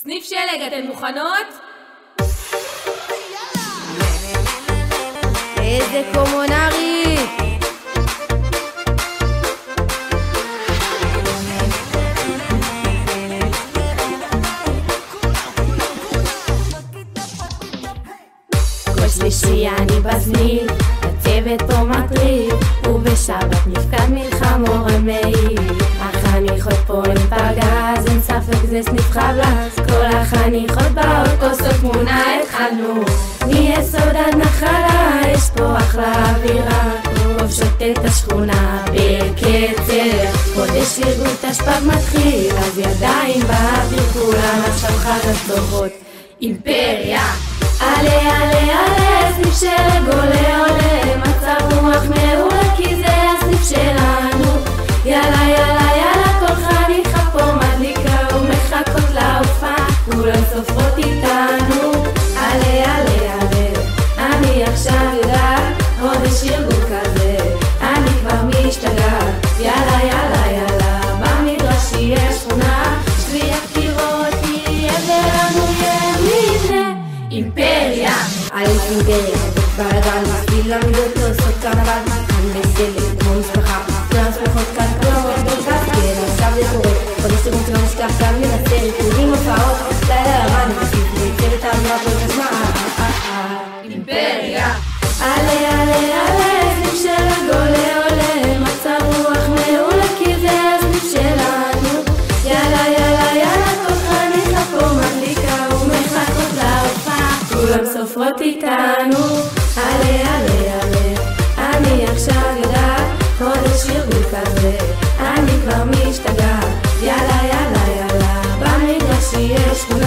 סניף שלג, אתן מוכנות? איזה קומונרי! כל שלישי אני בסניף, הצוות פה מטריד, ובשבת נפקד מלחמור המעיל. החניכות פה עם פגז, אין ספק זה סניף חבלס. כל החניכות באות עושות תמונה, התחלנו מיסוד עד נחלה, יש פה אחלה אווירה, כובשות את השכונה בקצר. חודש ארגון תשפ"ג מתחיל, אז ידיים באוויר כולם עכשיו חדש טובות. אימפריה עלה עלה עלה, סניף שלג עולה עולה, מצב רוח מעולה כי זה הסניף שלנו. יאללה יאללה יאללה, כל חניכה פה מדליקה ומחכות להופעה, כולם סופרות איתנו. עלה עלה עלה, אני עכשיו יודעת, חודש ארגון כזה, אני כבר משתגעת. יאללה יאללה יאללה, במדרש יהיה שכונה, שביעת קירות תהיה ולנו יהיה מבנה. אימפריה אלף אימפריה, בלגן מסביל למידות לא עושות קרנבל, כאן בסלק כמו משפחה, כולם שמחות כאן כלומות ברכת, כן עכשיו זה קורה, חודש ארגון שלא נשכח כאן מנסה ריקודים הופעות, לילה לבן וסיפורי צוות האמירה כל כזמה. אימפריה עלה עלה עלה, סניף שלג עולה עולה, מצב רוח מעולה כי זה הסניף שלנו. יאללה יאללה יאללה, כל חניכה פה מדליקה ומחכות להופעה, כולם סופרות איתנו. עלה עלה עלה, אני עכשיו יודעת, חודש ארגון כזה, אני כבר משתגעת. יאללה יאללה יאללה, במדרש יהיה שכונה,